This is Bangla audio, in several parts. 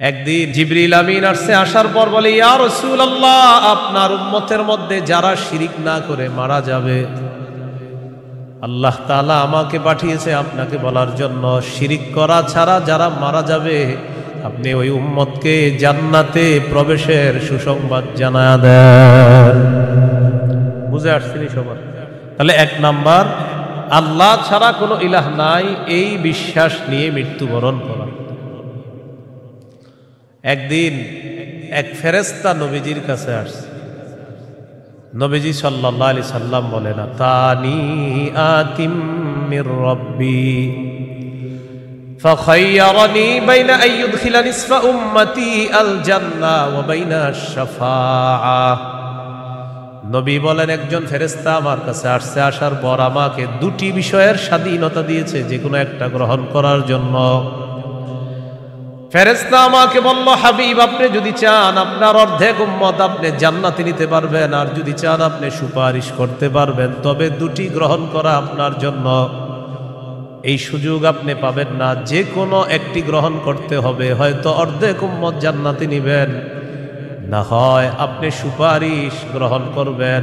একদিন জিবরিল আমিন আসছে, আসার পর বলে, ইয়া রাসূলুল্লাহ, আপনার উম্মতের মধ্যে যারা শিরিক না করে মারা যাবে, আল্লাহ তাআলা আমাকে পাঠিয়েছে আপনাকে বলার জন্য, শিরিক করা ছাড়া যারা মারা যাবে আপনি ওই উম্মতকে জান্নাতে প্রবেশের সুসংবাদ জানায়া দেন। বুঝে আসছেনি সবার? তাহলে এক নাম্বার, আল্লাহ ছাড়া কোনো ইলাহ নাই এই বিশ্বাস নিয়ে মৃত্যুবরণ করা। একদিন এক ফেরেশতা নবীজির কাছে আসছে। নবীজি সাল্লাল্লাহু আলাইহি সাল্লাম বলেন, আতানি আতিম মির রাব্বি ফাখায়্যারানি বাইনা আন ইউদখিলা নিসফা উম্মতি আল জান্নাহ ওয়া বাইনা আশ-শাফাআহ। নবী বলেন, একজন ফেরেশতা আমার কাছে আসছে, আসার পর আমাকে দুটি বিষয়ের স্বাধীনতা দিয়েছে যে কোনো একটা গ্রহণ করার জন্য। ফেরেশতা আমাকে বলল, হাবিব, আপনি যদি চান আপনার অর্ধেক উম্মত আপনি জান্নাতে নিতে পারবেন, আর যদি চান আপনি সুপারিশ করতে পারবেন, তবে দুটি গ্রহণ করা আপনার জন্য। এই সুযোগ আপনি পাবেন না, যে কোনো একটি গ্রহণ করতে হবে। হয়তো অর্ধেক উম্মত জান্নাতে নিবেন, না হয় আপনি সুপারিশ গ্রহণ করবেন।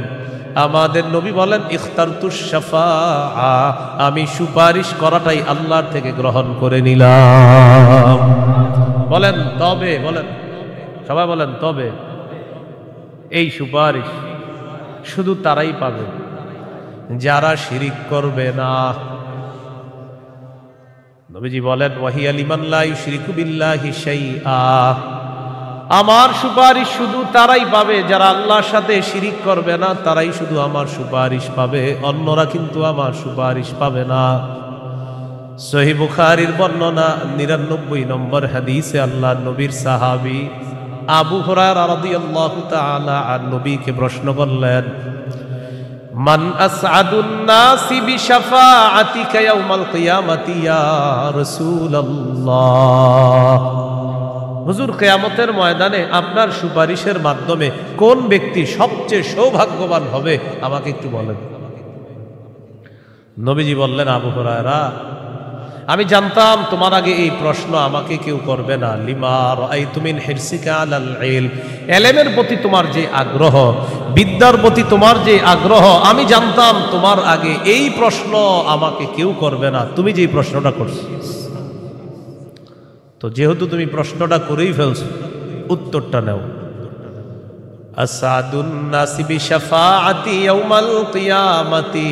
আমাদের নবী বলেন, ইখতারতুশ শাফাআ, আমি সুপারিশ করাটাই আল্লাহর থেকে গ্রহণ করে নিলাম। বলেন তবে, বলেন সবাই বলেন তবে। এই সুপারিশ শুধু তারাই পাবে যারা শিরিক করবে না। নবীজি বলেন, ওয়াহিয়া লিমান লা ইউশরিকু বিল্লাহি শাইআ, আমার সুপারিশ শুধু তারাই পাবে যারা আল্লাহর সাথে শিরিক করবে না, তারাই শুধু আমার সুপারিশ পাবে, অন্যরা কিন্তু আমার সুপারিশ পাবে না। সহিহ বুখারীর বর্ণনা ৯৯ নম্বর হাদিসে আল্লাহর নবীর সাহাবী আবু হুরায়রা রাদিয়াল্লাহু তাআলা আন নবীকে প্রশ্ন করলেন, মান আসআদুন নাসি বিশাফাআতিকা ইয়াউমাল কিয়ামাতি ইয়া রাসূলুল্লাহ। হুজুর, কিয়ামতের ময়দানে আপনার সুপারিশের মাধ্যমে কোন ব্যক্তি সবচেয়ে সৌভাগ্যবান হবে আমাকে একটু বলেন। নবীজি বললেন, আবু হুরায়রা, আমি জানতাম তোমার আগে এই প্রশ্ন আমাকে কেউ করবে না। লিমা রাআইতু মিন হিরসিকা আলাল ইলম, ইলমের প্রতি তোমার যে আগ্রহ, বিদ্যার প্রতি তোমার যে আগ্রহ, আমি জানতাম তোমার আগে এই প্রশ্ন আমাকে কেউ করবে না, তুমি যে প্রশ্নটা করছো। তো যেহেতু তুমি প্রশ্নটা করেই ফেলছো, উত্তরটা নাও। আসাদুন নাসি বিশাফাআতি ইয়াউমাল কিয়ামাতি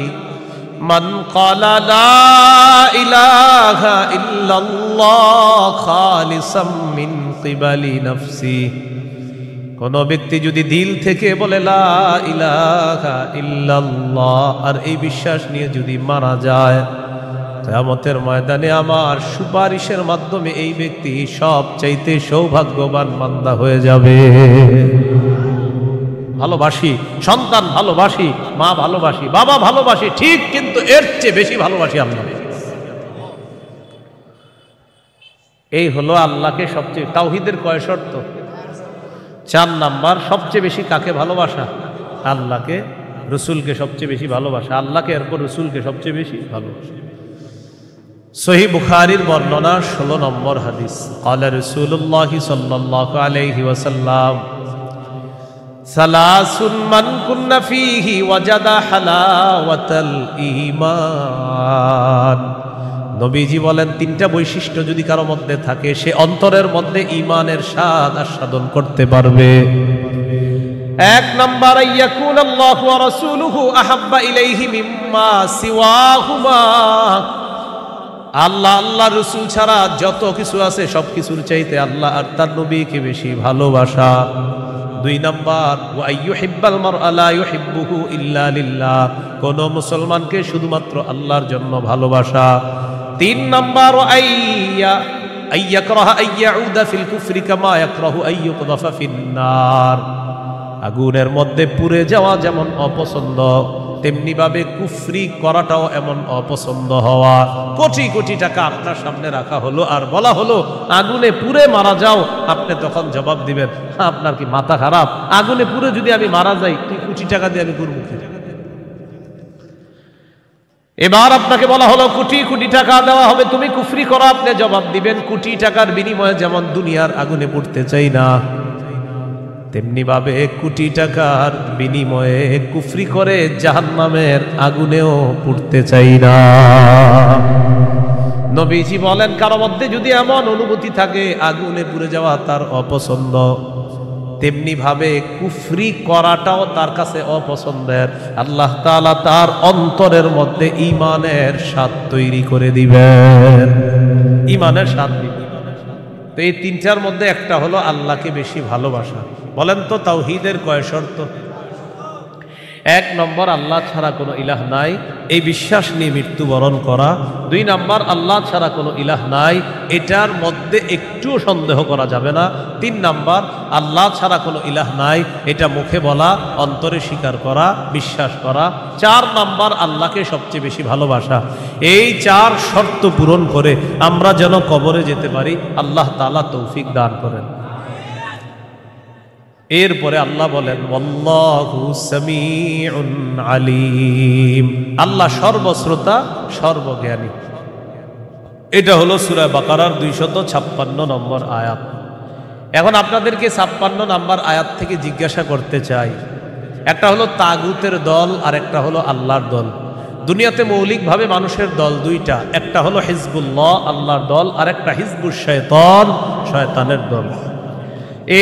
মান ক্বালা লা ইলাহা ইল্লাল্লাহ খালিসাম মিন কিবালি নাফসি। কোন ব্যক্তি যদি দিল থেকে বলে লা ইলাহা ইল্লাল্লাহ, আর এই বিশ্বাস নিয়ে যদি মারা যায়, কিয়ামতের ময়দানে আমার সুপারিশের মাধ্যমে এই ব্যক্তি সবচাইতে সৌভাগ্যবান বান্দা হয়ে যাবে। ভালোবাসি সন্তান, ভালোবাসি মা, ভালোবাসি বাবা, ভালোবাসি ঠিক, কিন্তু এর চেয়ে বেশি ভালোবাসি আল্লাহ। এই হলো আল্লাহকে সবচেয়ে। তাওহীদের কয় শর্ত? 4 নাম্বার। সবচেয়ে বেশি কাকে ভালোবাসা? আল্লাহকে, রসুলকে সবচেয়ে বেশি ভালোবাসা, আল্লাহকে, এরপর রসুলকে সবচেয়ে বেশি ভালোবাসা। সহিহ বুখারীর বর্ণনা 16 নম্বর হাদিস, ক্বালা রাসূলুল্লাহ সাল্লাল্লাহু আলাইহি ওয়াসাল্লাম, সালাসুন মান কুন্না ফীহি ওয়াজাদা হালাওয়াতাল ঈমান। নবীজি বলেন, 3টা বৈশিষ্ট্য যদি কারো মধ্যে থাকে, সে অন্তরের মধ্যে ঈমানের স্বাদ আস্বাদন করতে পারবে। 1 নাম্বার, ইয়াকুনাল্লাহু ওয়া রাসূলুহু আহাব্বা ইলাইহি মিম্মা সিওয়াহুমা, আল্লাহ, আল্লাহ রসুল ছাড়া যত কিছু আছে সব কিছুর চাইতে আল্লাহ আর তার নবীকে বেশি ভালোবাসা। 2 নাম্বার, ওয়া আইয়ুহিব্বাল মারআ লা ইউহিব্বুহু ইল্লা লিল্লাহ, কোন মুসলমানকে শুধুমাত্র আল্লাহর জন্য ভালোবাসা। 3 নাম্বার, আইয়াকরাহা আইয়াউদা ফিল কুফরি কামা ইয়াকরাহু আইয়ুকযাফা ফিন্নার, আগুনের মধ্যে পুড়ে যাওয়া যেমন অপছন্দ, তেমনি ভাবে কুফরি করাটাও এমন অপছন্দ হওয়া। কোটি কোটি টাকা আপনার সামনে রাখা হলো আর বলা হলো আগুনে পুড়ে মারা যাও, আপনি তখন জবাব দিবেন, আপনার কি মাথা খারাপ? আগুনে পুড়ে যদি আমি মারা যাই, তুই কোটি টাকা দিয়ে আমি করব কি? এবার আপনাকে বলা হলো কোটি কোটি টাকা দেওয়া হবে, তুমি কুফরি করো। আপনি জবাব দিবেন কোটি টাকার বিনিময়ে যেমন দুনিয়ার আগুনে পড়তে চাই না, তেমনি ভাবে কোটি টাকার বিনিময়ে কুফরি করে জাহান্নামের আগুনেও পড়তে চাই না। নবীজি বলেন কারো মধ্যে যদি এমন অনুভূতি থাকে আগুনে পুড়ে যাওয়া তার অপছন্দ, তেমনি ভাবে কুফরি করাটাও তার কাছে অপছন্দের, আল্লাহ তাআলা তার অন্তরের মধ্যে ঈমানের স্বাদ তৈরি করে দিবেন, ঈমানের স্বাদ দিবেন। তো এই তিনটার মধ্যে একটা হলো আল্লাহকে বেশি ভালোবাসা। বলেন তো তাওহীদের কয় শর্ত? এক নম্বর আল্লাহ ছাড়া কোনো ইলাহ নাই, এই বিশ্বাস নিয়ে মৃত্যুবরণ করা। দুই নম্বর আল্লাহ ছাড়া কোনো ইলাহ নাই, এটার মধ্যে একটুও সন্দেহ করা যাবে না। তিন নম্বর আল্লাহ ছাড়া কোনো ইলাহ নাই, এটা মুখে বলা, অন্তরে স্বীকার করা, বিশ্বাস করা। চার নম্বর আল্লাহকে সবচেয়ে বেশি ভালোবাসা। এই চার শর্ত পূরণ করে আমরা যেন কবরে যেতে পারি, আল্লাহ তাআলা তৌফিক দান করেন। এরপরে আল্লাহ বলেন ওয়াল্লাহু সামিউন আলিম, আল্লাহ সর্বশ্রোতা সর্বজ্ঞানী। এটা হলো সূরা বাকারার 256 নম্বর আয়াত। এখন আপনাদেরকে 56 নম্বর আয়াত থেকে জিজ্ঞাসা করতে চাই, একটা হলো তাগুতের দল আর একটা হলো আল্লাহর দল। দুনিয়াতে মৌলিকভাবে মানুষের দল দুইটা, একটা হলো হিজবুল্লাহ আল্লাহর দল, আর একটা হিজবুশ শয়তান শয়তানের দল।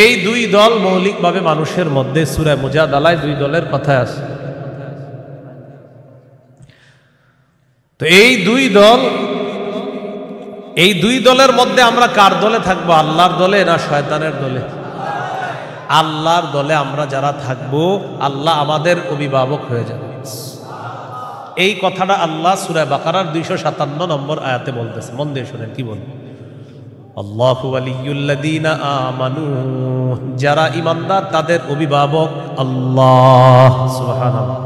এই দুই দল মৌলিকভাবে মানুষের মধ্যে সূরা মুজাদালায় দুই দলের কথা আছে। তো এই দুই দলের মধ্যে আমরা কার দলে থাকবো? আল্লাহর দলে না শয়তানের দলে? আল্লাহর দলে আমরা যারা থাকবো আল্লাহ আমাদের অভিভাবক হয়ে যাবে। এই কথাটা আল্লাহ সূরা বাকারার 257 নম্বর আয়াতে বলতেছে। মন দিয়ে শুনেন কি বলে, আল্লাহু ওয়ালিয়ুল্লাযীনা আমানু, যারা ঈমানদার তাদের অভিভাবক আল্লাহ। সুবহানাল্লাহ।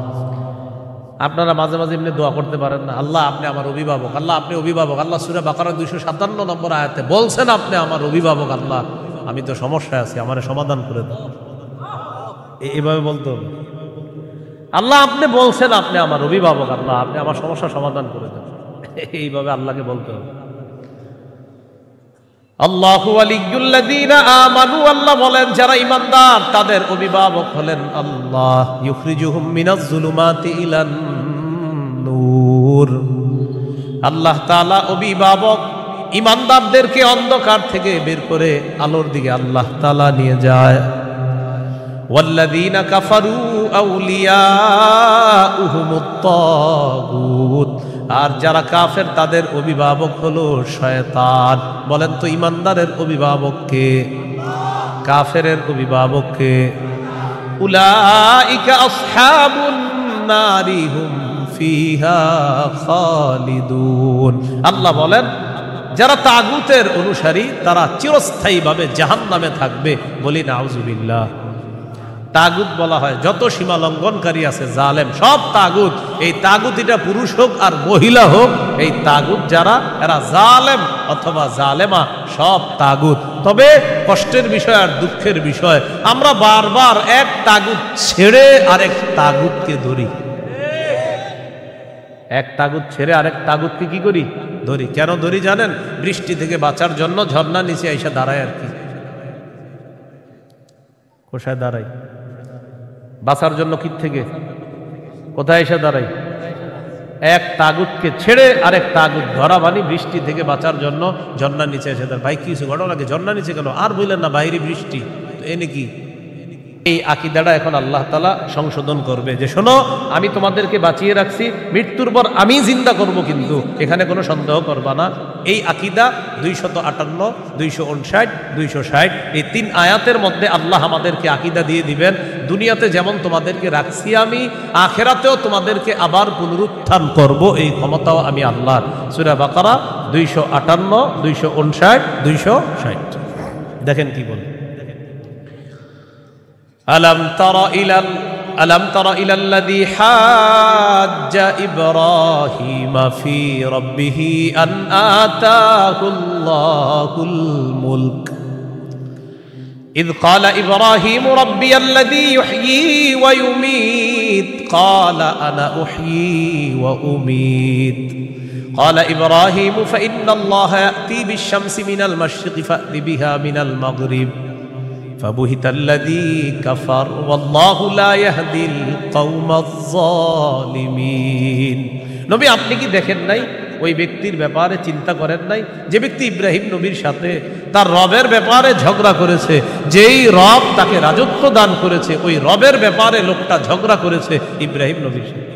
আপনারা মাঝে মাঝে এমনি দোয়া করতে পারেন না, আল্লাহ আপনি আমার অভিভাবক, আল্লাহ আপনি অভিভাবক। আল্লাহ সূরা বাকারা 257 নম্বর আয়াতে বলছেন আপনি আমার অভিভাবক। আল্লাহ আমি তো সমস্যায় আছি, আমারে সমাধান করে দাও। এইভাবে বলতে হবে, আল্লাহ আপনি বলছেন আপনি আমার অভিভাবক, আল্লাহ আপনি আমার সমস্যা সমাধান করে দেন। এইভাবে আল্লাহকে বলতে হবে। আল্লাহু ওয়ালিয়ুল্লাযীনা আমানু, আল্লাহ বলেন যারা ঈমানদার তাদের অভিভাবক হলেন আল্লাহ। ইউখরিজুহুম মিনাজ যুলুমাতি ইলান নূর, আল্লাহ তাআলা অভিভাবক ঈমানদারদেরকে অন্ধকার থেকে বের করে আলোর দিকে আল্লাহ তাআলা নিয়ে যায়। ওয়াল্লাযীনা কাফারু আউলিয়াউহুমুত তাগুত, আর যারা কাফের তাদের অভিভাবক হলো শয়তান। বলেন তো ঈমানদারের অভিভাবক কে? কাফেরের অভিভাবক কে? উলাইকা আসহাবুন নারি হুম ফিহা খালিদুন। আল্লাহ বলেন যারা তাগুতের অনুসারী তারা চিরস্থায়ীভাবে জাহান্নামে থাকবে। বলি নাউজুবিল্লাহ। তাগুত বলা হয় যত সীমা লঙ্ঘনকারী আছে জালেম, সব তাগুত। এই তাগুত এটা পুরুষ হোক আর মহিলা হোক, এই তাগুত যারা এরা জালেম অথবা জালেমা, সব তাগুত। তবে কষ্টের বিষয় আর দুঃখের বিষয়, আমরা বারবার এক তাগুত ছেড়ে আরেক তাগুতকে ধরি। এক তাগুত ছেড়ে আরেক তাগুতকে কি করি? ধরি। কেন ধরি জানেন? বৃষ্টি থেকে বাঁচার জন্য ঝর্ণা নিচে এসে দাঁড়ায় আর কি। কোথায় দাঁড়াই? বাঁচার জন্য কি থেকে কোথায় এসে দাঁড়াই? এক তাগুতকে ছেড়ে আরেক তাগুত ধরা, মানে বৃষ্টি থেকে বাঁচার জন্য ঝর্ণার নিচে এসে দাঁড়ায়। ভাই কিছু ঘটনা কি? ঝর্ণা নিচে কেন? আর বললেন না বাইরে বৃষ্টি, তো এনে কি? এই আকীদাটা এখন আল্লাহ তাআলা সংশোধন করবে যে শোনো আমি তোমাদেরকে বাঁচিয়ে রাখছি, মৃত্যুর পর আমি জিন্দা করব, কিন্তু এখানে কোনো সন্দেহ করবা না। এই আকীদা 258, 259, 260 এই 3 আয়াতের মধ্যে আল্লাহ আমাদেরকে আকীদা দিয়ে দিবেন। দুনিয়াতে যেমন তোমাদেরকে রাখছি আমি, আখিরাতেও তোমাদেরকে আবার পুনরুত্থান করব, এই ক্ষমতাও আমি আল্লাহর। সূরা বাকারা 258, 259, 260 দেখেন কি বলে। ألم تر إلى الذي حاج إبراهيم في ربه أن آتاه الله الملك إذ قال إبراهيم ربي الذي يحيي ويميت ويميت قال أنا أحيي وأميت قال إبراهيم فإن الله يأتي بالشمس من المشرق فأت بها من المغرب فبهت الذي كفر والله لا يهدي القوم الظالمين নবী আপনি কি দেখেন নাই ওই ব্যক্তির ব্যাপারে চিন্তা করেন নাই যে ব্যক্তি ইব্রাহিম নবীর সাথে তার রবের ব্যাপারে ঝগড়া করেছে, যেই রব তাকে রাজত্ব দান করেছে ওই রবের ব্যাপারে লোকটা ঝগড়া করেছে ইব্রাহিম নবীর সাথে।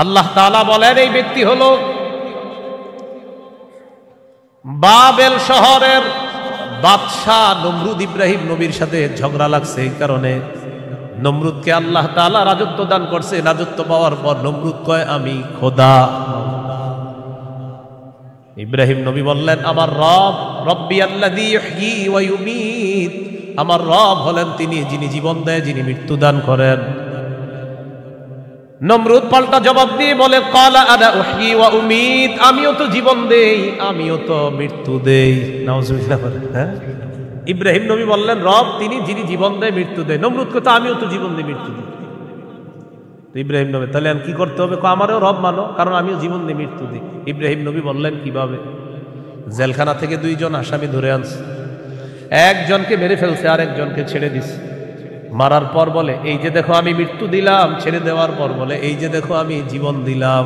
আল্লাহ তাআলা বলেন এই ব্যক্তি হলো বাবেল শহরের বাদশাহ নমরুদ। ইব্রাহিম নবীর সাথে ঝগড়া লাগছে, এই কারণে নমরুদকে আল্লাহ তাআলা রাজত্ব দান করছে। রাজত্ব পাওয়ার পর নমরুদ কয় আমি খোদা। ইব্রাহিম নবী বললেন আমার রব রব্বি আল্লাযী ইহয়ী ওয়া ইউমীত, আমার রব হলেন তিনি যিনি জীবন দেয়, যিনি মৃত্যু দান করেন। নমরুদ পাল্টা জবাব দিয়ে বলে ক্বালা আনা উহয়ী ওয়া উমীত, আমিও তো জীবন দেই আমিও তো মৃত্যু দেই। নাউজুবিল্লাহ। হ্যাঁ, ইব্রাহিম নবী বললেন রব তিনি যিনি জীবন দেয় মৃত্যু দেয়। নমরুদ কথা আমিও তো জীবন দিই মৃত্যু দিই। তো ইব্রাহিম নবী তাহলে কি করতে হবে? আমারও রব মানো, কারণ আমিও জীবন দিই মৃত্যু দিই। ইব্রাহিম নবী বললেন কিভাবে? জেলখানা থেকে দুইজন আসামি ধরে আনছে, একজনকে মেরে ফেলছে আর একজনকে ছেড়ে দিছে। মারার পর বলে এই যে দেখো আমি মৃত্যু দিলাম, ছেড়ে দেওয়ার পর বলে এই যে দেখো আমি জীবন দিলাম।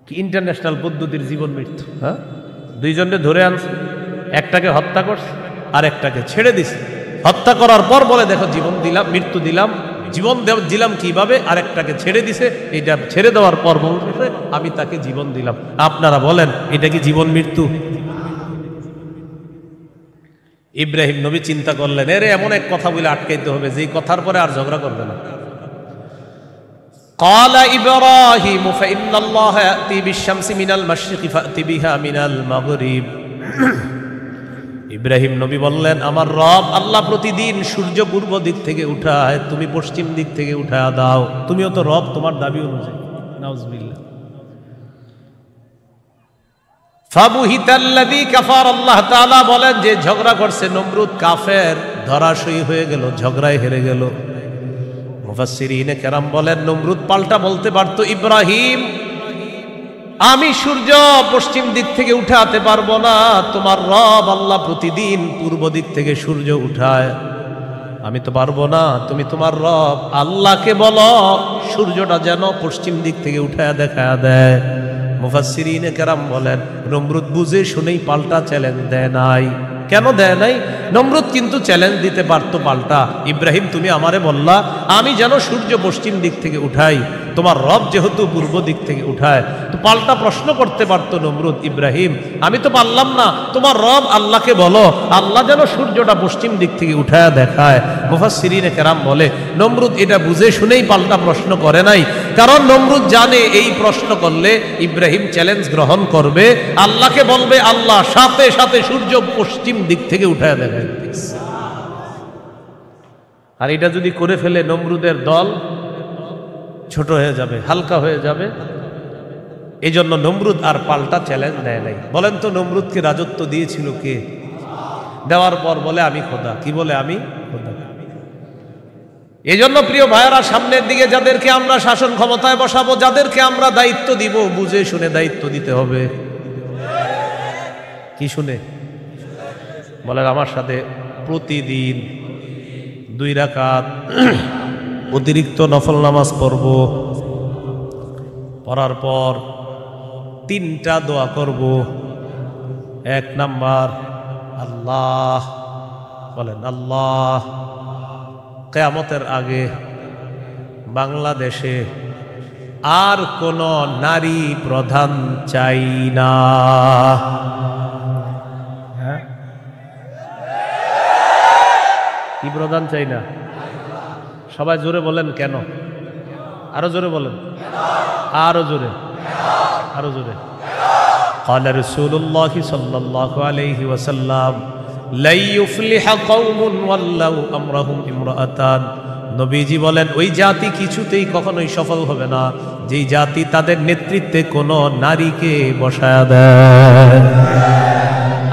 কি ইন্টারন্যাশনাল পদ্ধতির জীবন মৃত্যু! হ্যাঁ, দুইজনকে ধরে আনছে, একটাকে হত্যা করছে আর একটাকে ছেড়ে দিছে। হত্যা করার পর বলে দেখো জীবন দিলাম মৃত্যু দিলাম, জীবন দিলাম কিভাবে? আর একটাকে ছেড়ে দিছে, এটা ছেড়ে দেওয়ার পর বলতেছে আমি তাকে জীবন দিলাম। আপনারা বলেন এটা কি জীবন মৃত্যু? ইব্রাহিম নবী চিন্তা করলেন এরে এমন এক কথা বলে আটকাইতে হবে যেই কথার পরে আর ঝগড়া করবে না। قال إبراهيم فإن الله يأتي بالشمس من المشرق فأت بها من المغرب। ইব্রাহিম নবী বললেন আমার রব আল্লাহ প্রতিদিন সূর্য পূর্ব দিক থেকে উঠায়, তুমি পশ্চিম দিক থেকে উঠায় দাও। তুমিও তো রব, তোমার দাবি অনুযায়ী। নাউজুবিল্লাহ। ফাবুহিতাল্লাযী কাফার, আল্লাহ তাআলা বলেন যে ঝগড়া করছে নমরুদ কাফের, ধরাশয়ী হয়ে গেল, ঝগড়ায় হেরে গেল। মুফাসসিরিনে কেরাম বলেন নমরুদ পাল্টা বলতে পারত ইব্রাহিম আমি সূর্য পশ্চিম দিক থেকে উঠাতে পারবো না, তোমার রব আল্লাহ প্রতিদিন পূর্ব দিক থেকে সূর্য উঠায়, আমি তো পারবো না। তুমি তোমার রব আল্লাহকে বলো সূর্যটা যেন পশ্চিম দিক থেকে উঠায় দেখায় দেয়। মুফাসসিরিনে কেরাম বলেন নমরুদ বুঝে শুনেই পাল্টা চ্যালেঞ্জ দেয় নাই। কেন দেয় নাই? নমরুদ কিন্তু চ্যালেঞ্জ দিতে পারতো পাল্টা, ইব্রাহিম তুমি আমারে বললা আমি যেন সূর্য পশ্চিম দিক থেকে উঠাই, তোমার রব যেহেতু পূর্ব দিক থেকে উঠায়, তো পাল্টা প্রশ্ন করতে পারতো নমরুদ ইব্রাহিম আমি তো পারলাম না, তোমার রব আল্লাহকে বলো আল্লাহ যেন সূর্যটা পশ্চিম দিক থেকে উঠায় দেখায়। মুফাসসিরিনে কেরাম বলে নমরুদ এটা বুঝে শুনেই পাল্টা প্রশ্ন করে নাই, কারণ নমরুদ জানে এই প্রশ্ন করলে ইব্রাহিম চ্যালেঞ্জ গ্রহণ করবে, আল্লাহকে বলবে আল্লাহ সাথে সাথে সূর্য পশ্চিম দিক থেকে উঠায় দেখায়। আর এটা যদি করে ফেলে নমরুদের দল ছোট হয়ে যাবে, হালকা হয়ে যাবে। এই জন্য নমরুদ আর পাল্টা চ্যালেঞ্জ দেয় নাই। বলেন তো নমরুদকে রাজত্ব দিয়েছিল কে? দেওয়ার পর বলে আমি খোদা। কি বলে? আমি খোদা। এই জন্য প্রিয় ভাইয়েরা সামনের দিকে যাদেরকে আমরা শাসন ক্ষমতায় বসাবো, যাদেরকে আমরা দায়িত্ব দিব, বুঝে শুনে দায়িত্ব দিতে হবে। কি শুনে? বলেন আমার সাথে প্রতিদিন 2 রাকাত অতিরিক্ত নফল নামাজ পড়ব, পড়ার পর 3টা দোয়া করব। 1 নাম্বার আল্লাহ, বলেন আল্লাহ কিয়ামতের আগে বাংলাদেশে আর কোন নারী প্রধান চাই না। কি প্রধান চাই না? সবাই জোরে বলেন কেন? আরো জোরে বলেন, আরো জোরে, আরো জোরে। قال رسول الله صلى الله عليه وسلم لا يفلح قوم ولوا امرهم امرأتان। নবীজি বলেন ওই জাতি কিছুতেই কখনোই সফল হবে না যেই জাতি তাদের নেতৃত্বে কোনো নারীকে বসায় দেয়।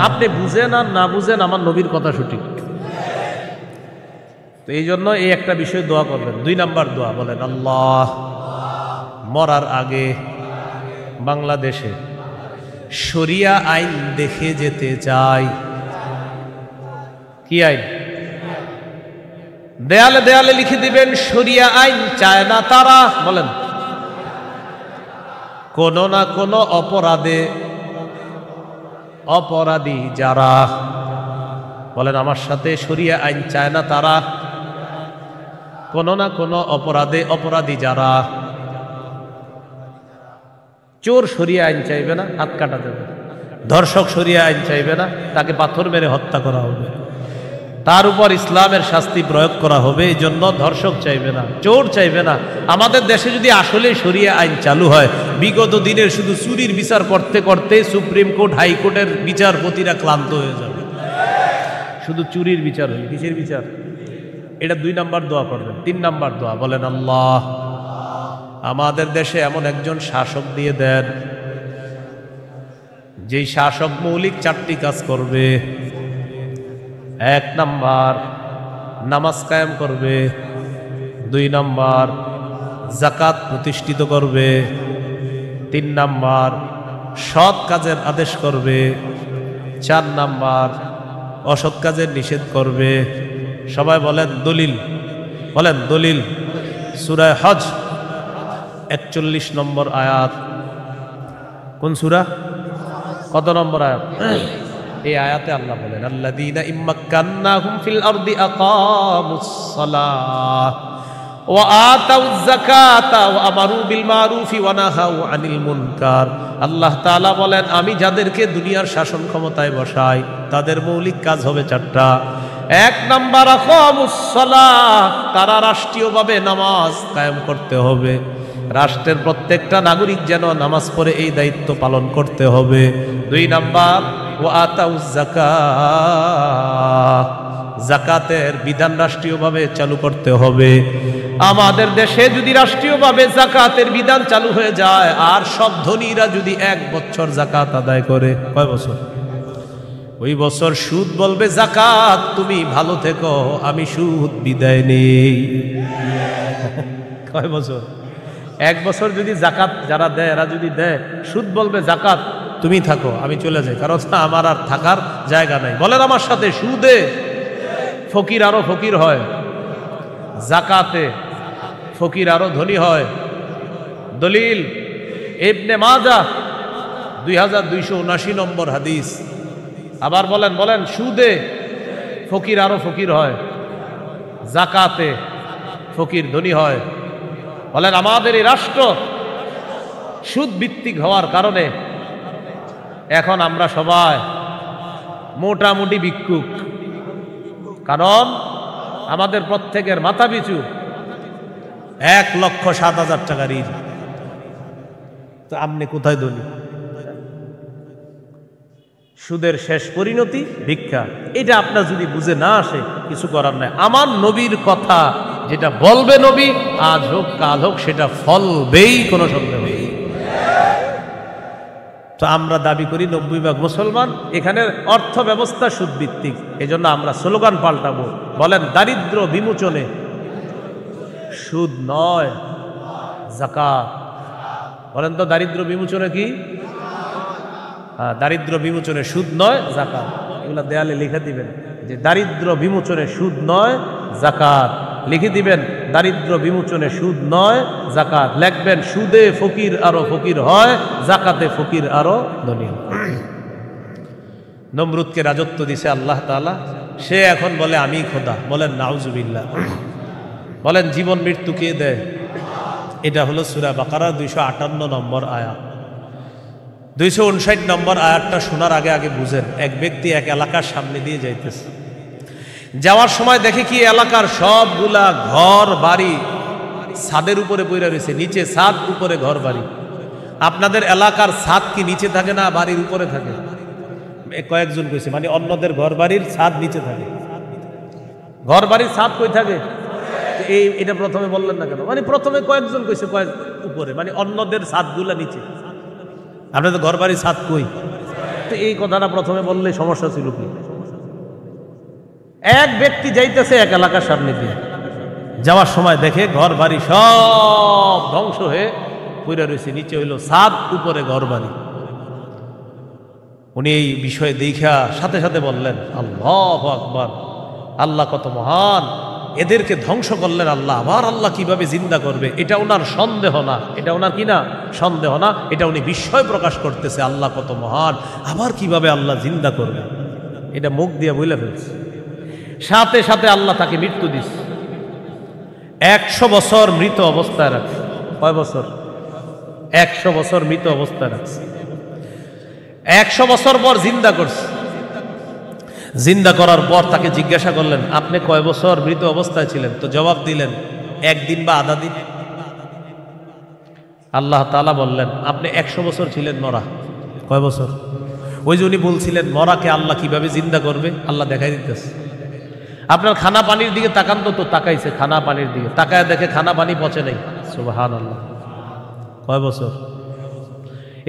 আপনি বুঝেন আর না বুঝেন আমার নবীর কথা সঠিক। তো এই জন্য এই একটা বিষয় দোয়া করবেন। 2 নাম্বার দোয়া বলেন, আল্লাহ মরার আগে বাংলাদেশে শরিয়া আইন দেখে যেতে চাই। কি আইন? দেয়ালে দেয়ালে লিখে দিবেন, শরিয়া আইন চায় না তারা, বলেন, কোন না কোন অপরাধী যারা, বলেন আমার সাথে, শরিয়া আইন চায় না তারা, কোন না কোন অপরাধী যারা। চোর শরিয়া আইন চাইবে না, হাত কাটা দেবে। ধর্ষক শরিয়া আইন চাইবে না, তাকে পাথর মেরে হত্যা করা হবে, তার উপর ইসলামের শাস্তি প্রয়োগ করা হবে। এই জন্য ধর্ষক চাইবে না, চোর চাইবে না। আমাদের দেশে যদি আসলে শরিয়া আইন চালু হয়, বিগত দিনের শুধু চুরির বিচার করতে করতে সুপ্রিম কোর্ট, হাইকোর্টের বিচারপতিরা ক্লান্ত হয়ে যাবে। শুধু চুরির বিচার হয়ে, কিসের বিচার? এটা 2 নাম্বার দোয়া করবেন। 3 নাম্বার দোয়া বলেন, আল্লাহ আমাদের দেশে এমন একজন শাসক দিয়ে দেন, যেই শাসক মৌলিক 4টি কাজ করবে। 1 নাম্বার নামাজ কায়েম করবে, 2 নাম্বার যাকাত প্রতিষ্ঠিত করবে, 3 নাম্বার সৎ কাজের আদেশ করবে, 4 নাম্বার অসৎ কাজের নিষেধ করবে। সবাই বলেন দলিল, বলেন দলিল। সূরা হজ 41 নম্বর আয়াত। কোন সূরা? কত নম্বর আয়াত? এই আয়াতে আল্লাহ বলেন, আল্লাযীনা ইম্মাক্কান্নাহুম ফিল আরদি আকামুস সালাহ ওয়া আতাউয যাকাতা ওয়া আমারু বিল মারুফি ওয়া নাহাউ আনিল মুনকার। আল্লাহ তাআলা বলেন, আমি যাদেরকে দুনিয়ার শাসন ক্ষমতায় বসাই, তাদের মৌলিক কাজ হবে 4টা। 1 নাম্বার আকামুস সালাহ, তারা রাষ্ট্রীয়ভাবে নামাজ কায়েম করতে হবে। রাষ্ট্রের প্রত্যেকটা নাগরিক যেন নামাজ পড়ে, এই দায়িত্ব পালন করতে হবে। 2 নাম্বার ওয়া আতাউয যাকাত, যাকাতের বিধান রাষ্ট্রীয়ভাবে চালু করতে হবে। আমাদের দেশে যদি রাষ্ট্রীয়ভাবে যাকাতের বিধান চালু হয়ে যায়, আর সব ধনীরা যদি 1 বছর যাকাত আদায় করে, কয় বছর? ওই বছর সুদ বলবে, যাকাত তুমি ভালো থেকো, আমি সুদ বিদায় নেই। কয় বছর? 1 বছর যদি যাকাত যারা দেয়, এরা যদি দেয়, সুদ বলবে, যাকাত তুমি থাকো, আমি চলে যাই, কারণ আমার আর থাকার জায়গা নাই। বলেন আমার সাথে, সুদে ফকির আরো ফকির হয়, যাকাতে ফকির আরো ধনী হয়। দলিল ইবনে মাজাহ 2279 নম্বর হাদিস। আবার বলেন, বলেন, সুদে ফকির আরো ফকির হয়, যাকাতে ফকির ধনী হয়। বলেন আমাদের এই রাষ্ট্র সুদ ভিত্তিক হওয়ার কারণে এখন আমরা সবাই মোটামুটি ভিক্ষুক। কারণ আমাদের প্রত্যেকের মাথা পিছু 1,07,000 টাকা ঋণ। তো আপনি কোথায় ধনী? সুদের শেষ পরিণতি ভিক্ষা। এটা আপনার যদি বুঝে না আসে, কিছু করার নাই। আমার নবীর কথা যেটা বলবে নবী, আজ হোক কাল হোক, সেটা ফলবেই, কোনো সন্দেহ নেই। তো আমরা দাবি করি 90% মুসলমান, এখানে অর্থ ব্যবস্থা সুদ ভিত্তিক। এই জন্য আমরা স্লোগান পাল্টাবো, বলেন দারিদ্র বিমোচনে সুদ নয় যাকাত। বলেন তো দারিদ্র বিমোচনে কি? দারিদ্র বিমোচনে সুদ নয় যাকাত। এগুলা দেয়ালে লিখে দিবেন যে দারিদ্র বিমোচনে সুদ নয় যাকাত। লিখে দিবেন দারিদ্র বিমোচনে সুদ নয় যাকাত। লিখবেন সুদে ফকির আরো ফকির হয়, যাকাতে ফকির আরো ধনী হয়। নমরুদকে রাজত্ব দিছে আল্লাহ তাআলা, সে এখন বলে আমি খোদা। বলেন নাউজুবিল্লাহ। বলেন জীবন মৃত্যু কে দেয়? এটা হলো সূরা বাকারা 258 নম্বর আয়াত। 259 নম্বর আয়াতটা শোনার আগে আগে বুঝেন। এক ব্যক্তি এক এলাকার সামনে দিয়ে যাইতেছে, যাওয়ার সময় দেখে কি এলাকার সবগুলা ঘর বাড়ি ছাদের উপরে পড়ে রয়েছে, নিচে ছাদ, উপরে ঘর বাড়ি। আপনাদের এলাকার ছাদ কি নিচে থাকে না বাড়ির উপরে থাকে? কয়েকজন কইছে, মানে অন্যদের ঘর বাড়ির ছাদ নিচে থাকে। ঘর বাড়ির ছাদ কই থাকে? এটা প্রথমে বললেন না কেন? মানে প্রথমে কয়েকজন কইছে কয়েক উপরে, মানে অন্যদের ছাদগুলা নিচে। আপনাদের ঘর বাড়ির ছাদ কই? তো এই কথাটা প্রথমে বললে সমস্যা ছিল কি? এক ব্যক্তি যাইতেছে এক এলাকার সামনে দিয়ে, যাওয়ার সময় দেখে ঘর বাড়ি সব ধ্বংস হয়ে পড়ে রয়েছে, নিচে হইল ছাদ, উপরে ঘর বাড়ি। উনি এই বিষয়ে দেখা সাথে সাথে বললেন, আল্লাহু আকবার, আল্লাহ কত মহান, এদেরকে ধ্বংস করলেন আল্লাহ, আবার আল্লাহ কিভাবে জিন্দা করবে, এটা ওনার সন্দেহ না, এটা ওনার কি না সন্দেহ না, এটা উনি বিস্ময় প্রকাশ করতেছে, আল্লাহ কত মহান, আবার কিভাবে আল্লাহ জিন্দা করবে, এটা মুখ দিয়ে বলে ফেলছে। সাথে সাথে আল্লাহ তাকে মৃত্যু দিচ্ছে, 100 বছর মৃত অবস্থায় রাখছে। কয় বছর? 100 বছর মৃত অবস্থায় রাখছে। 100 বছর পর জিন্দা করছে। জিন্দা করার পর তাকে জিজ্ঞাসা করলেন, আপনি কয় বছর মৃত অবস্থায় ছিলেন? তো জবাব দিলেন, 1 দিন বা আধা দিন। আল্লাহ তাআলা বললেন, আপনি 100 বছর ছিলেন মরা। কয় বছর? ওই যে উনি বলছিলেন মরাকে আল্লাহ কিভাবে জিন্দা করবে, আল্লাহ দেখাই দিতেছে। আপনার খানা পানির দিকে তাকান, তো তাকাইছে খানা পানির দিকে, তাকায় দেখে খানা পানি পচে নেই। সুবহানাল্লাহ। কয় বছর?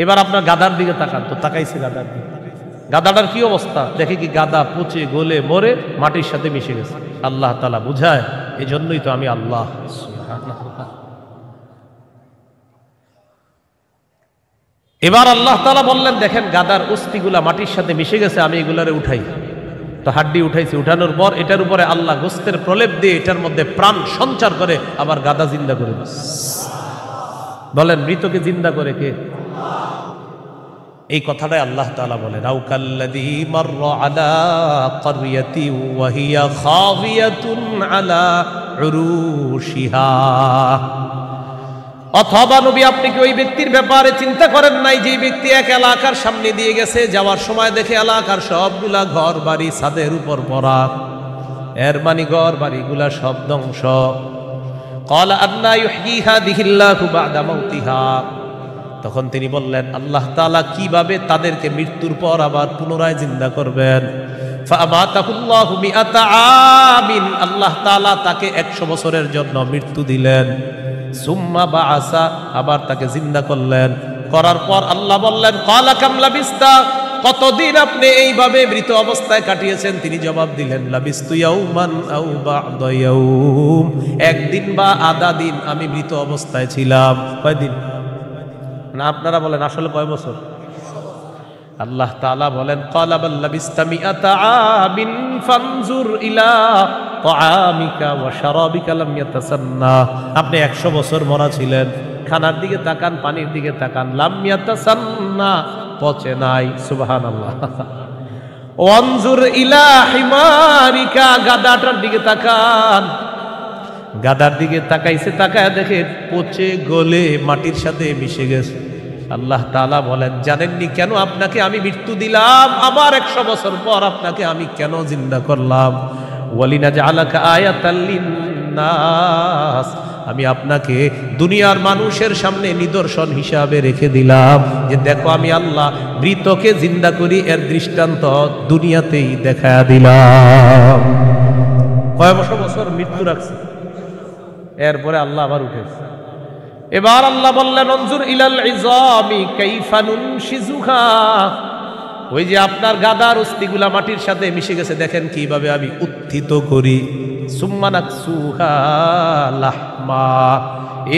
এবার আপনার গাদার দিকে তাকান, তো তাকাইছে গাদার দিকে, গাদাটার কি অবস্থা, দেখে কি গাদা পচে গলে মরে মাটির সাথে মিশে গেছে। আল্লাহ তাআলা বুঝায়, এই জন্যই তো আমি আল্লাহ। সুবহানাল্লাহ। এবার আল্লাহ তাআলা বললেন, দেখেন গাদার অস্থিগুলা মাটির সাথে মিশে গেছে, আমি এগুলারে উঠাই। তো হাড্ডি উঠাইছি, উঠানোর পর এটার উপরে আল্লাহ গোস্তের প্রলেপ দিয়ে এটার মধ্যে প্রাণ সঞ্চার করে আবার গাদা জিন্দা করে দিচ্ছে। বলেন মৃতকে জিন্দা করে কে? এই কথাটাই আল্লাহ তাআলা বলেন, আও কাল্লাযী মাররা আলা ক্বরিয়াতি ওয়া হিয়া খাবিয়াতুন আলা উরুশিহা। অথবা নবী আপনি কি ওই ব্যক্তির ব্যাপারে চিন্তা করেন নাই, যে ব্যক্তি এক এলাকার সামনে দিয়ে গেছে, যাওয়ার সময় দেখে এলাকার সবগুলা ঘর বাড়ি ছাদের উপর পড়া, এর মানে ঘর বাড়িগুলা সব ধ্বংস। ক্বালা আন্না ইউহয়ী হাযিহিল্লাহু বা'দা মাউতিহা। তখন তিনি বললেন, আল্লাহ তাআলা কিভাবে তাদেরকে মৃত্যুর পর আবার পুনরায় জিন্দা করবেন। ফাআমাতাহুল্লাহু মিআতা আমিন। আল্লাহ তাআলা তাকে 100 বছরের জন্য মৃত্যু দিলেন। সুম্মা বাআসা, আবার তাকে জিন্দা করলেন। করার পর আল্লাহ বললেন, ক্বালা কাম লাবিস্তা, কতদিন আপনি এইভাবে মৃত অবস্থায় কাটিয়েছেন? তিনি জবাব দিলেন, লাবিস্তু ইয়াওমান আও বা'দা ইয়াওম, 1 দিন বা আধা দিন আমি মৃত অবস্থায় ছিলাম। কয়দিন? না আপনারা বলেন আসলে কয় বছর? আল্লাহ তাআলা বলেন, ক্বালা বাল লাবিস্তা মিআতা আমিন ফানজুর ইলা তাআমিকা ওয়া শারাবিকা লাম ইয়াতাসান্না। আপনি 100 বছর মরা ছিলেন, খানার দিকে তাকান, পানির দিকে তাকান, লাম ইয়াতাসান্না, পচে নাই। সুবহানাল্লাহ। ওয়ানজুর ইলা হিমারিকা, গাদাটার দিকে তাকান, গাদার দিকে তাকাইছে, তাকায় দেখে পচে গলে মাটির সাথে মিশে গেছে। আল্লাহ তাআলা বলেন, জানেননি কেন আপনাকে আমি মৃত্যু দিলাম, আবার 100 বছর পর আপনাকে আমি কেন জিন্দা করলাম? ওয়ালিনাজআলাকা আয়াতাল লিন্নাস, আমি আপনাকে দুনিয়ার মানুষের সামনে নিদর্শন হিসাবে রেখে দিলাম, যে দেখো আমি আল্লাহ মৃতকে জিন্দা করি, এর দৃষ্টান্ত দুনিয়াতেই দেখায়া দিলাম। কয় বছর মৃত্যু রাখছে, এরপরে আল্লাহ আবার উঠেছে। এবার আল্লাহ বললেন, অনজুর ইলাল ইযামি কাইফা নুনশিজুহা, ওই যে আপনার গাদার অস্থিগুলা মাটির সাথে মিশে গেছে, দেখেন কিভাবে আমি উত্থিত করি। সুম্মা নাকসুহা লাহমা,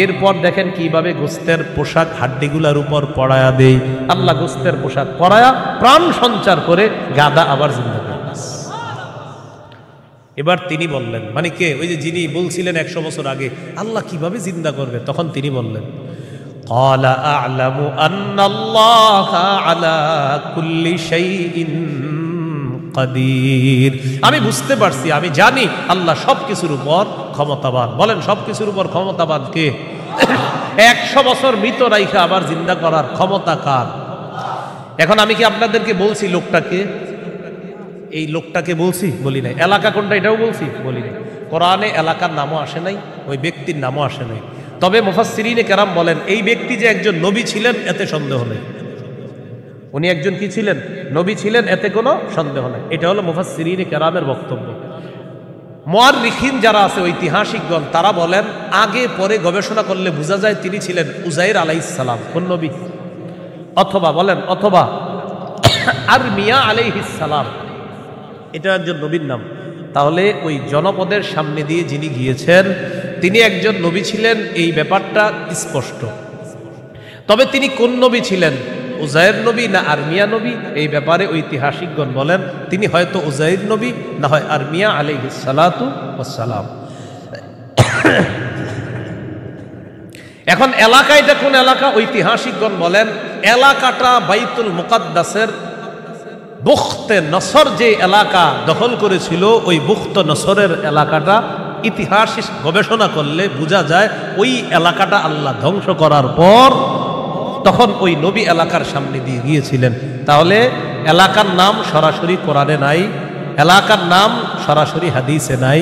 এরপর দেখেন কিভাবে গোস্তের পোশাক হাড্ডিগুলার উপর পড়ায়া দেই। আল্লাহ গোস্তের পোশাক পড়ায়া প্রাণ সঞ্চার করে গাদা আবার জিন্দা করে। এবার তিনি বললেন, মানে কে? ওই যে যিনি বলছিলেন 100 বছর আগে আল্লাহ কিভাবে জিন্দা করবে, তখন তিনি বললেন, ক্বালা আ'লামু আন্নাল্লাহা আলা কুল্লি শাইইন কাদির। আমি বুঝতে পারছি, আমি জানি আল্লাহ সবকিছুর উপর ক্ষমতাবান। বলেন সবকিছুর উপর ক্ষমতাবান কে? 100 বছর মৃত রাইখা আবার জিন্দা করার ক্ষমতা কার? এখন আমি কি আপনাদেরকে বলছি লোকটাকে, এই লোকটাকে বলছি? বলি নাই। এলাকা কোনটা এটাও বলছি? বলি নাই। কোরআনে এলাকার নামও আসে নাই, ওই ব্যক্তির নামও আসে নাই। তবে মুফাসসিরিনে কেরাম বলেন, এই ব্যক্তি যে একজন নবী ছিলেন এতে সন্দেহ নেই। উনি একজন কি ছিলেন? নবী ছিলেন, এতে কোনো সন্দেহ নেই। এটা হলো মুফাসসিরিনে কেরামের বক্তব্য। মুআররিখিন যারা আছে, ঐতিহাসিকগণ, তারা বলেন আগে পরে গবেষণা করলে বোঝা যায় তিনি ছিলেন উযাইর আলাইহিস সালাম। কোন নবী? অথবা বলেন, অথবা আরমিয়া আলাইহিস সালাম, এটা একজন নবীর নাম। তাহলে ওই জনপদের সামনে দিয়ে যিনি গিয়েছেন তিনি একজন নবী ছিলেন, এই ব্যাপারটা স্পষ্ট। তবে তিনি কোন নবী ছিলেন, উজায়ের নবী না আরমিয়া নবী, এই ব্যাপারে ঐতিহাসিকগণ বলেন তিনি হয়তো উজায়ের নবী, না হয় আরমিয়া আলাইহিস সালাতু ওয়াস সালাম। এখন এলাকা এটা কোন এলাকা, ঐতিহাসিকগণ বলেন এলাকাটা বাইতুল মুকাদ্দাসের বুখতে নসর যে এলাকা দখল করেছিল, ওই বুখতে নসরের এলাকাটা ইতিহাস গবেষণা করলে বোঝা যায় ওই এলাকাটা আল্লাহ ধ্বংস করার পর তখন ওই নবী এলাকার সামনে দিয়ে গিয়েছিলেন। তাহলে এলাকার নাম সরাসরি কোরআনে নাই, এলাকার নাম সরাসরি হাদিসে নাই,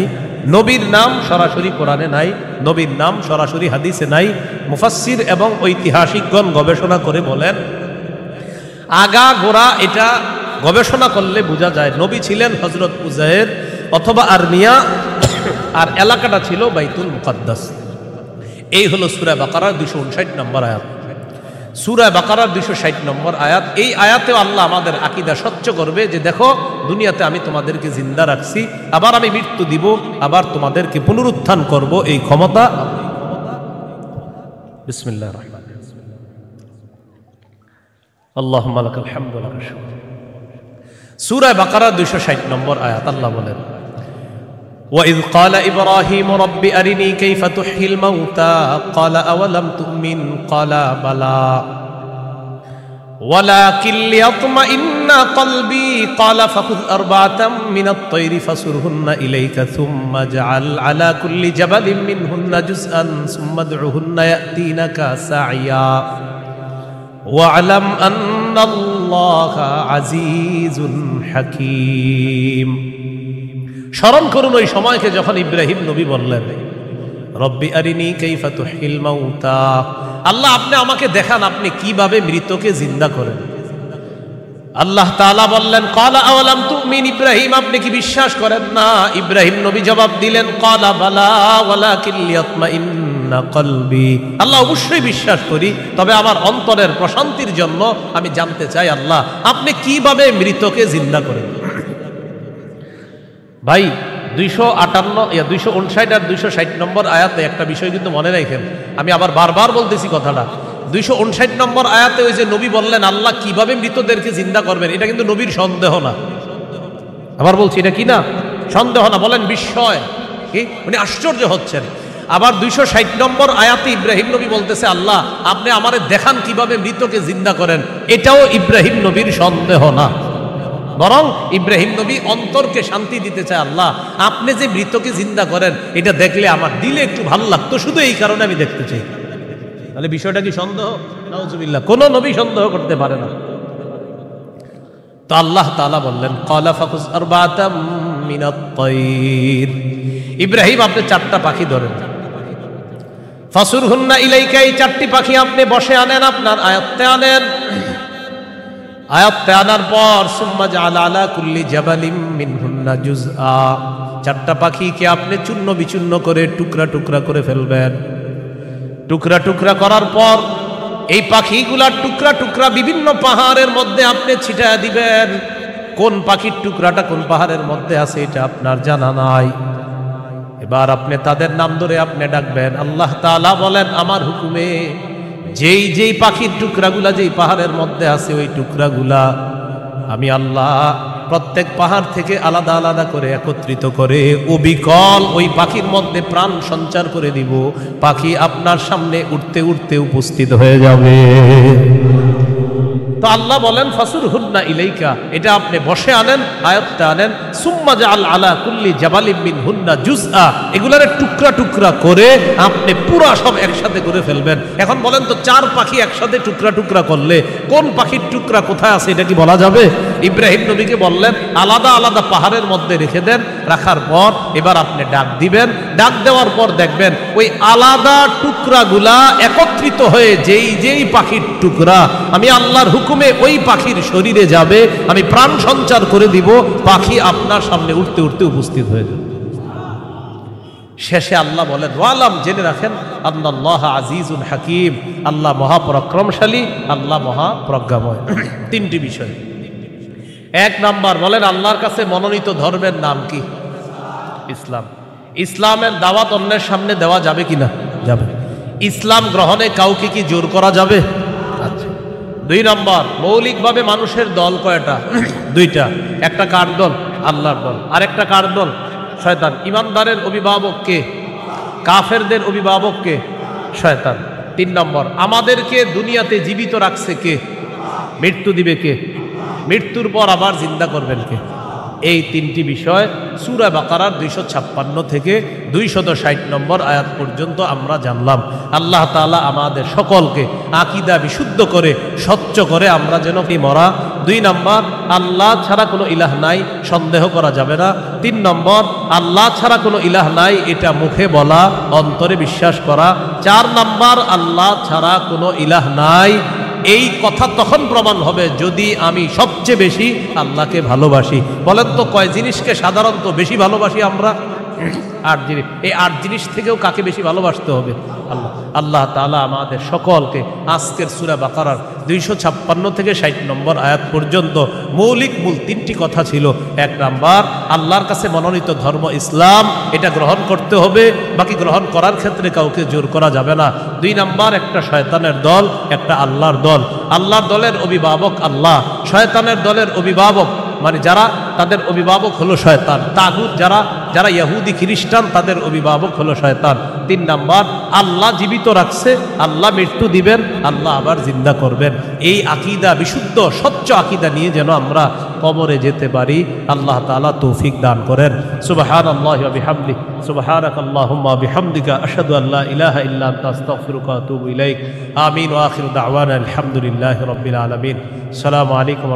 নবীর নাম সরাসরি কোরআনে নাই, নবীর নাম সরাসরি হাদিসে নাই। মুফাসসির এবং ঐতিহাসিকগণ গবেষণা করে বলেন আগা গোড়া এটা গবেষণা করলে বোঝা যায় নবী ছিলেন হযরত উজায়ের অথবা আরমিয়া, আর এলাকাটা ছিল বাইতুল মুকাদ্দাস। এই হলো সূরা বাকারার 259 নম্বর আয়াত। সূরা বাকারার 260 নম্বর আয়াত। এই আয়াতেও আল্লাহ আমাদের আকীদা স্বচ্ছ করবে যে দেখো দুনিয়াতে আমি তোমাদেরকে জিন্দা রাখছি, আবার আমি মৃত্যু দিব, আবার তোমাদেরকে পুনরুত্থান করব, এই ক্ষমতা। বিসমিল্লাহির রহমানির রহিম। আল্লাহুম্মা লাকাল হামদু ওয়া লাকাশ শুকর। সূরা বাকারা 260 নম্বর আয়াত আল্লাহ বলেন وَإِذْ قَالَ إِبْرَاهِيمُ رَبِّ أَرِنِي كَيْفَ تُحْيِي الْمَوْتَى قَالَ أَوَلَمْ تُؤْمِنْ قَالَ بَلَى وَلَكِنْ لِيَطْمَئِنَّ قَلْبِي قَالَ فَخُذْ أَرْبَعَةً مِنَ الطَّيْرِ فَصُرْهُنَّ إِلَيْكَ ثُمَّ اجْعَلْ عَلَى كُلِّ جَبَلٍ مِّنْهُنَّ جُزْءًا ثُمَّ ادْعُهُنَّ يَأْتِينَكَ سَعْيًا وَاعْلَمْ أَنَّ اللَّهَ عَزِيزٌ حَكِيمٌ। স্মরণ করুন ওই সময়কে যখন ইব্রাহিম নবী বললেন রব্বি আরিনি কাইফা তুহিল মাউতা, আল্লাহ আপনি আমাকে দেখান আপনি কিভাবে মৃতকে জিন্দা করেন। আল্লাহ তাআলা বললেন ক্বালা আওয়ালাম তুমিন, ইব্রাহিম আপনি কি বিশ্বাস করেন না? ইব্রাহিম নবী জবাব দিলেন ক্বালা বালা ওয়ালাকিন লিয়াতমাইন্না কলবি, আল্লাহ অবশ্যই বিশ্বাস করি, তবে আমার অন্তরের প্রশান্তির জন্য আমি জানতে চাই আল্লাহ আপনি কিভাবে মৃতকে জিন্দা করেন। ভাই 259 আর 260 নম্বর আয়াতে একটা বিষয় কিন্তু মনে রাখেন, আমি আবার বারবার বলতেছি কথাটা। 259 নম্বর আয়াতে ওই যে নবী বললেন আল্লাহ কিভাবে মৃতদেরকে জিন্দা করবেন, এটা কিন্তু নবীর সন্দেহ না। আবার বলছি এটা কি না, সন্দেহ না, বলেন বিস্ময়, কি উনি আশ্চর্য হচ্ছেন। আবার 260 নম্বর আয়াতে ইব্রাহিম নবী বলতেছে আল্লাহ আপনি আমারে দেখান কিভাবে মৃতকে জিন্দা করেন, এটাও ইব্রাহিম নবীর সন্দেহ না, বরং ইব্রাহিম নবী অন্তরকে শান্তি দিতে চায় আল্লাহ আপনি যে মৃতকে জিন্দা করেন এটা দেখলে আমার দিলে একটু ভালো লাগতো, শুধু এই কারণে আমি দেখতে চাই। তাহলে বিষয়টা কি সন্দেহ? নাউজুবিল্লাহ, কোন নবী সন্দেহ করতে পারে না। তো আল্লাহ তাআলা বললেন ক্বালা ফাকুজ আরবাতাম মিনাত তায়র, ইব্রাহিম আপনি 4টা পাখি ধরেন, ফাসুরহুন্না ইলাইকা, এই 4টি পাখি আপনি বসে আনেন, আপনার আয়ত্তে আনেন, আয়াতে আনার পর সুম্মা জাআল আলা কুল্লি জাবালিম মিনহুন্না জুজআ, 4টা পাখিকে আপনি চূর্ণ বিচূর্ণ করে টুকরা টুকরা করে ফেলবেন। টুকরা টুকরা করার পর এই পাখিগুলার টুকরা টুকরা বিভিন্ন পাহাড়ের মধ্যে আপনি ছিটায় দিবেন। কোন পাখির টুকরাটা কোন পাহাড়ের মধ্যে আছে এটা আপনার জানা নাই। এবার আপনি তাদের নাম ধরে আপনি ডাকবেন। আল্লাহ তাআলা বলেন আমার হুকুমে যেই যেই পাখির টুকরাগুলা যেই পাহাড়ের মধ্যে আছে ওই টুকরাগুলা আমি আল্লাহ প্রত্যেক পাহাড় থেকে আলাদা আলাদা করে একত্রিত করে অবিকল ওই পাখির মধ্যে প্রাণ সঞ্চার করে দিব। পাখি আপনার সামনে উঠতে উঠতে উপস্থিত হয়ে যাবে। তো আল্লাহ বলেন ফাসুরহুন্না ইলাইকা, এটা আপনি বসে আনেন, আয়াতটা আনেন, সুম্মা জাআল আলা কুল্লি জাবালিম মিনহুন্না জুজআ, এগুলারে টুকরা টুকরা করে আপনি পুরা সব একসাথে করে ফেলবেন। এখন বলেন তো 4 পাখি একসাথে টুকরা টুকরা করলে কোন পাখির টুকরা কোথায় আছে এটা কি বলা যাবে? ইব্রাহিম নবীকে বললেন আলাদা আলাদা পাহাড়ের মধ্যে রেখে দেন। রাখার পর এবার আপনি ডাক দিবেন, ডাক দেওয়ার পর দেখবেন ওই আলাদা টুকরাগুলা একত্রিত হয়ে যেই যেই পাখির টুকরা আমি আল্লাহর হুকুমে ওই পাখির শরীরে যাবে, আমি প্রাণ সঞ্চার করে দিব, পাখি আপনার সামনে উঠতে উঠতে উপস্থিত হয়ে যাবে। শেষে আল্লাহ বলেন ওয়ালাম, জেনে রাখেন আল্লাহ আজিজুল হাকিম, আল্লাহ মহাপরাক্রমশালী, আল্লাহ মহাপ্রজ্ঞাময়। 3টি বিষয়। 1 নাম্বার বলেন আল্লাহর কাছে মনোনীত ধর্মের নাম কি? ইসলাম। ইসলামের দাওয়াত অন্যের সামনে দেওয়া যাবে কিনা? যাবে। ইসলাম গ্রহণে কাউকে কি জোর করা যাবে? আচ্ছা। 2 নম্বর, মৌলিকভাবে মানুষের দল কয়টা? 2টা। একটা কার দল? আল্লাহর দল। আর একটা কার দল? শয়তান। ইমানদারের অভিভাবক কে? কাফেরদের অভিভাবক কে? শয়তান। 3 নম্বর, আমাদেরকে দুনিয়াতে জীবিত রাখছে কে? মৃত্যু দিবে কে? মৃত্যুর পর আবার জিন্দা করবেন কে? এই 3টি বিষয় সূরা বাকারার 256 থেকে 260 নম্বর আয়াত পর্যন্ত আমরা জানলাম। আল্লাহ তাআলা আমাদের সকলকে আকীদা বিশুদ্ধ করে স্বচ্ছ করে আমরা যেন মরা। 2 নম্বর, আল্লাহ ছাড়া কোনো ইলাহ নাই, সন্দেহ করা যাবে না। 3 নম্বর, আল্লাহ ছাড়া কোনো ইলাহ নাই, এটা মুখে বলা, অন্তরে বিশ্বাস করা। 4 নম্বর, আল্লাহ ছাড়া কোনো ইলাহ নাই, এই কথা তখন প্রমাণ হবে যদি আমি সবচেয়ে বেশি আল্লাহকে ভালোবাসি। বলেন তো কয় জিনিসকে সাধারণত বেশি ভালোবাসি আমরা? 8 জিনিস। এই 8 জিনিস থেকেও কাকে বেশি ভালোবাসতে হবে? আল্লাহ। আল্লাহ তাআলা আমাদের সকলকে আজকের সূরা বাকারার 256 থেকে 60 নম্বর আয়াত পর্যন্ত মৌলিক মূল 3টি কথা ছিল। 1 নাম্বার, আল্লাহর কাছে মনোনীত ধর্ম ইসলাম, এটা গ্রহণ করতে হবে, বাকি গ্রহণ করার ক্ষেত্রে কাউকে জোর করা যাবে না। 2 নাম্বার, একটা শয়তানের দল, একটা আল্লাহর দল। আল্লাহর দলের অভিভাবক আল্লাহ, শয়তানের দলের অভিভাবক মানে যারা, তাদের অভিভাবক হলো শয়তান। তাগুত যারা ইহুদি খ্রিস্টান, তাদের অভিভাবক হলো শয়তান। 3 নাম্বার, আল্লাহ জীবিত রাখছে, আল্লাহ মৃত্যু দিবেন, আল্লাহ আবার জিন্দা করবেন। এই আকীদা, বিশুদ্ধ স্বচ্ছ আকীদা নিয়ে যেন আমরা কবরে যেতে পারি, আল্লাহ তাআলা তৌফিক দান করেন। সুবহানাল্লাহি ওয়া বিহামদিহি, সুবহানাকাল্লাহুম্মা ওয়া বিহামদিকা, আশহাদু আল্লা ইলাহা ইল্লা আনতা, আস্তাগফিরুকা ওয়া আতুবু ইলাইক। আমিন ওয়া আখিরু দাওয়ানা আলহামদুলিল্লাহি রাব্বিল আলামিন। আসসালামু আলাইকুম।